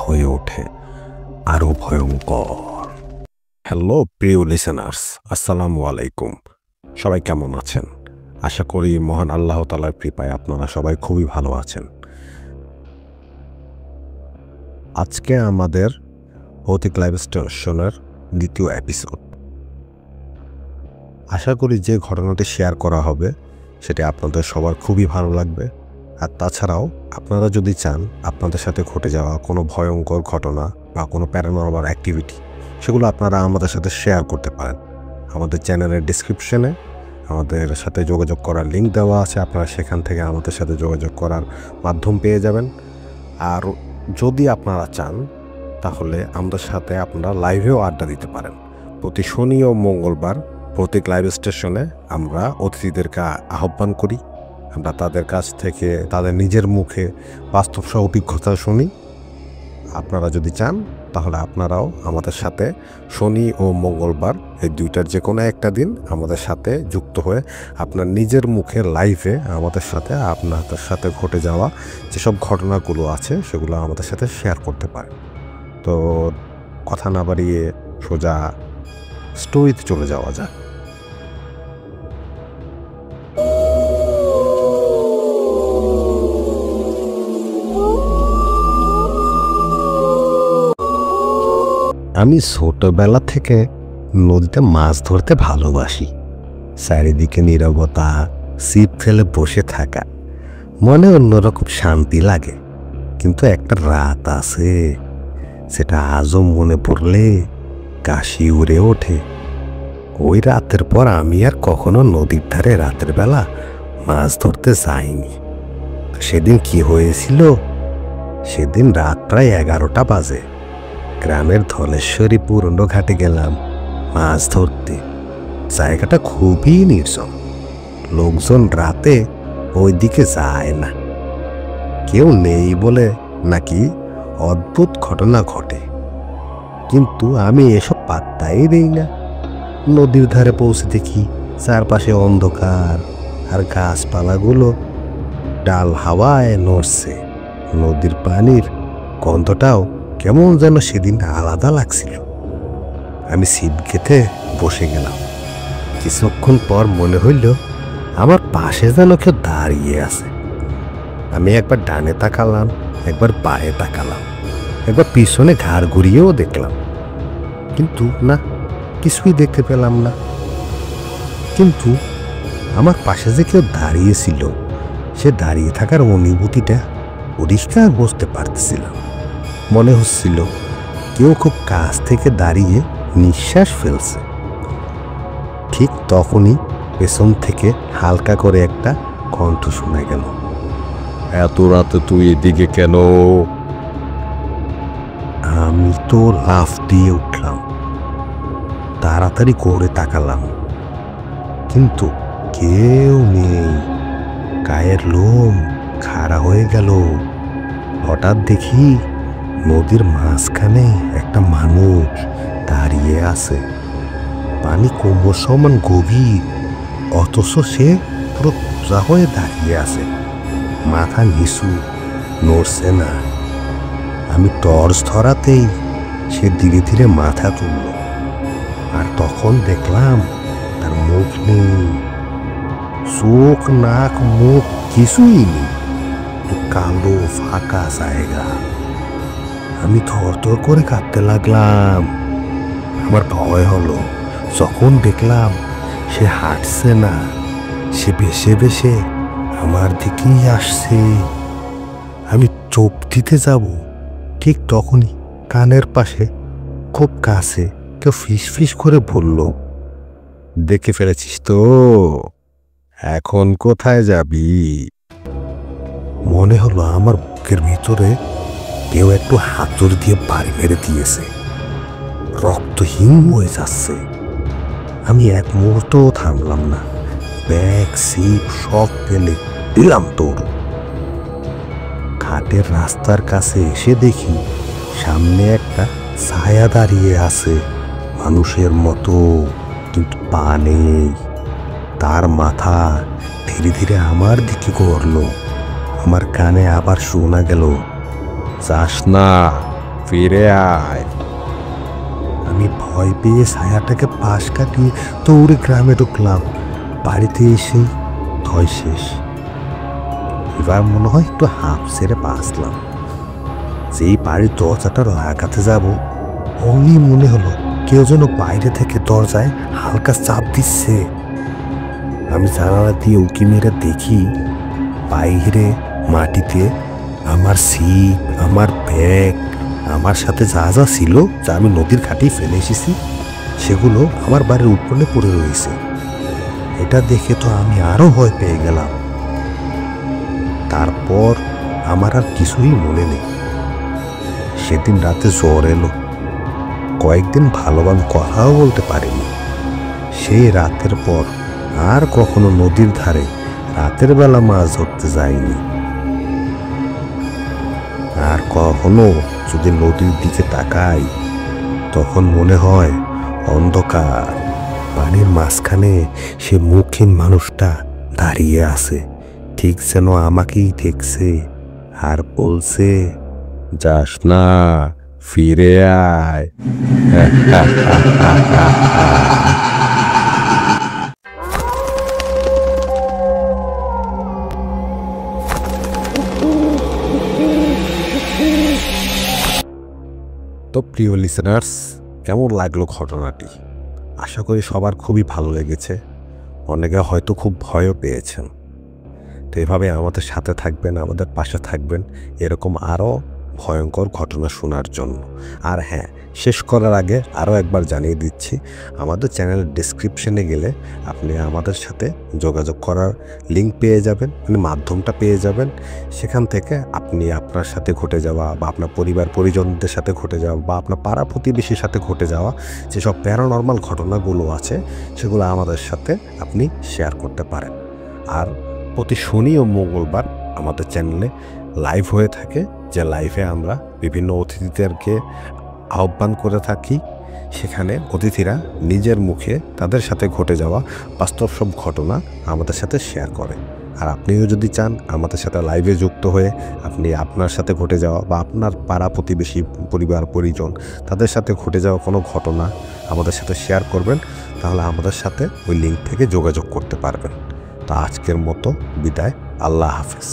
হয়ে ওঠে আরো ভয়ঙ্কর। হ্যালো প্রিয় লিসেনার্স, আসসালামু আলাইকুম। সবাই কেমন আছেন? আশা করি মহান আল্লাহ তাআলার কৃপায় আপনারা সবাই খুবই ভালো আছেন। আজকে আমাদের ভৌতিক লাইভ স্টেশনের দ্বিতীয় এপিসোড। আশা করি যে ঘটনাটি শেয়ার করা হবে সেটি আপনাদের সবার খুবই ভালো লাগবে। আর তাছাড়াও আপনারা যদি চান আপনাদের সাথে ঘটে যাওয়া কোনো ভয়ঙ্কর ঘটনা বা কোনো প্যারানরমাল অ্যাক্টিভিটি, সেগুলো আপনারা আমাদের সাথে শেয়ার করতে পারেন। আমাদের চ্যানেলের ডিসক্রিপশনে আমাদের সাথে যোগাযোগ করার লিঙ্ক দেওয়া আছে, আপনারা সেখান থেকে আমাদের সাথে যোগাযোগ করার মাধ্যম পেয়ে যাবেন। আর যদি আপনারা চান তাহলে আমাদের সাথে আপনারা লাইভেও আড্ডা দিতে পারেন। প্রতি শনি ও মঙ্গলবার ভৌতিক লাইভ স্টেশনে আমরা অতিথিদেরকে আহ্বান করি। আমরা তাদের কাছ থেকে তাদের নিজের মুখে বাস্তব অভিজ্ঞতা শুনি। আপনারা যদি চান তাহলে আপনারাও আমাদের সাথে শনি ও মঙ্গলবার এই দুইটার যে কোনো একটা দিন আমাদের সাথে যুক্ত হয়ে আপনার নিজের মুখে লাইভে আমাদের সাথে আপনাদের সাথে ঘটে যাওয়া যেসব ঘটনাগুলো আছে সেগুলো আমাদের সাথে শেয়ার করতে পারেন। তো কথা না বাড়িয়ে সোজা স্টোরিতে চলে যাওয়া যাক। আমি ছোটবেলা থেকে নদীতে মাছ ধরতে ভালোবাসি। চারিদিকে নীরবতা, ছিপ ফেলে বসে থাকা, মনে অন্যরকম শান্তি লাগে। কিন্তু একটা রাত আছে, সেটা আজও মনে পড়লে কাশি উড়ে ওঠে। ওই রাতের পর আমি আর কখনো নদীর ধারে রাতের বেলা মাছ ধরতে যাইনি। সেদিন কি হয়েছিল? সেদিন রাত প্রায় 11টা বাজে। গ্রামের ধলেশ্বরী পুরনো ঘাটে গেলাম মাছ ধরতে। জায়গাটা খুবই নির্জন, লোকজন রাতে ওই দিকে যায় না। কেউ নেই বলে নাকি অদ্ভুত ঘটনা ঘটে, কিন্তু আমি এসব পাত্তাই দিই না। নদীর ধারে পৌঁছে দেখি চারপাশে অন্ধকার, আর গাছপালাগুলো ডাল হাওয়ায় নড়ছে। নদীর পানির গন্ধটাও কেমন যেন সেদিন আলাদা লাগছিল। আমি ছিপ গেঁথে বসে গেলাম। কিছুক্ষণ পর মনে হইল আমার পাশে যেন কেউ দাঁড়িয়ে আছে। আমি একবার ডানে তাকালাম, একবার বাঁয়ে তাকালাম, একবার পিছনে ঘাড় ঘুরিয়েও দেখলাম, কিন্তু না, কিছুই দেখতে পেলাম না। কিন্তু আমার পাশে যে কেউ দাঁড়িয়েছিল, সে দাঁড়িয়ে থাকার অনুভূতিটা পরিষ্কার বুঝতে পারতেছিলাম। মনে হচ্ছিল কেউ খুব কাছ থেকে দাঁড়িয়ে নিঃশ্বাস ফেলছে। ঠিক তখনই পেছন থেকে হালকা করে একটা কণ্ঠ শোনা গেল, এত রাতে তুই এদিকে কেন? আমি তো লাফ দিয়ে উঠলাম, তাড়াতাড়ি করে তাকালাম, কিন্তু কেউ নেই। গায়ের লোম খাড়া হয়ে গেল। হঠাৎ দেখি নদীর মাঝখানে একটা মানুষ দাঁড়িয়ে আছে। পানি কোমর সমান গভীর, অথচ সে পুরো সোজা হয়ে দাঁড়িয়ে আছে, মাথা নিচু, নড়ছে না। আমি টর্চ ধরাতেই সে ধীরে ধীরে মাথা তুলল, আর তখন দেখলাম তার মুখ নেই, চোখ নাক মুখ কিছুই নেই, কালো ফাঁকা জায়গা। আমি থরথর করে কাঁদতে লাগলাম। আমার ভয় হলো যখন দেখলাম সে হাঁটছে না, সে ভেসে ভেসে আমার দিকেই আসছে। আমি চোখ দিতে যাব, ঠিক তখনই কানের পাশে খুব কাছে কেউ ফিস ফিস করে বলল, দেখে ফেলেছিস তো, এখন কোথায় যাবি? মনে হলো আমার বুকের ভিতরে কেউ একটু হাতুড় দিয়ে বাড়ি মেরে দিয়েছে। রক্তহীন হয়ে যাচ্ছে। আমি এক মুহূর্তও থামলাম না। ব্যাগ সিপ সব ফেলে দিলাম দৌড়। ঘাটের রাস্তার কাছে এসে দেখি সামনে একটা ছায়া দাঁড়িয়ে আছে, মানুষের মতো, কিন্তু পা নেই। তার মাথা ধীরে ধীরে আমার দিকে করলো। আমার কানে আবার শোনা গেল, যাস না, ফিরে আয়। আমি ভয় পেয়ে ছায়াটাকে পাশ কাটিয়ে দৌড়ে গ্রামে ঢুকলাম। বাড়িতে এসে ভয় শেষ। এবার মনে হয় একটু হাঁপ ছেড়ে বাঁচলাম। যেই বাড়ির দরজাটা লাগাতে যাব, অমনি মনে হলো কেউ যেন বাইরে থেকে দরজায় হালকা চাপ দিচ্ছে। আমি জানালা দিয়ে উঁকি মেরে দেখি বাইরে মাটিতে আমার ছিপ, আমার ব্যাগ, আমার সাথে যা যা ছিল, যা আমি নদীর ঘাটেই ফেলে এসেছি, সেগুলো আমার বাড়ির উঠোনে পড়ে রয়েছে। এটা দেখে তো আমি আরো ভয় পেয়ে গেলাম। তারপর আমার আর কিছুই মনে নেই। সেদিন রাতে জ্বর এলো, কয়েকদিন ভালোভাবে কথাও বলতে পারিনি। সেই রাতের পর আর কখনো নদীর ধারে রাতের বেলা মাছ ধরতে যাইনি। আর কখনো যদি নদীর দিকে তাকাই, তখন মনে হয় অন্ধকার, পানির মাঝখানে সে মুখহীন মানুষটা দাঁড়িয়ে আছে, ঠিক যেন আমাকেই দেখছে আর বলছে, যাস না, ফিরে আয়। তো প্রিয় লিসেনার্স, কেমন লাগলো ঘটনাটি? আশা করি সবার খুবই ভালো লেগেছে। অনেকে হয়তো খুব ভয়ও পেয়েছেন। তো এভাবে আমাদের সাথে থাকবেন, আমাদের পাশে থাকবেন এরকম আরও ভয়ঙ্কর ঘটনা শোনার জন্য। আর হ্যাঁ, শেষ করার আগে আরও একবার জানিয়ে দিচ্ছি, আমাদের চ্যানেলের ডেসক্রিপশনে গেলে আপনি আমাদের সাথে যোগাযোগ করার লিঙ্ক পেয়ে যাবেন, মানে মাধ্যমটা পেয়ে যাবেন। সেখান থেকে আপনি আপনার সাথে ঘটে যাওয়া বা আপনার পরিবার পরিজনদের সাথে ঘটে যাওয়া বা আপনার পাড়া প্রতিবেশীর সাথে ঘটে যাওয়া যেসব প্যারানর্মাল ঘটনাগুলো আছে, সেগুলো আমাদের সাথে আপনি শেয়ার করতে পারেন। আর প্রতি শনি ও মঙ্গলবার আমাদের চ্যানেলে লাইভ হয়ে থাকে, যে লাইভে আমরা বিভিন্ন অতিথিদেরকে আহ্বান করে থাকি। সেখানে অতিথিরা নিজের মুখে তাদের সাথে ঘটে যাওয়া বাস্তব সব ঘটনা আমাদের সাথে শেয়ার করে। আর আপনিও যদি চান আমাদের সাথে লাইভে যুক্ত হয়ে আপনি আপনার সাথে ঘটে যাওয়া বা আপনার পাড়া প্রতিবেশী, পরিবার পরিজন, তাদের সাথে ঘটে যাওয়া কোনো ঘটনা আমাদের সাথে শেয়ার করবেন, তাহলে আমাদের সাথে ওই লিঙ্ক থেকে যোগাযোগ করতে পারবেন। তো আজকের মতো বিদায়, আল্লাহ হাফেজ।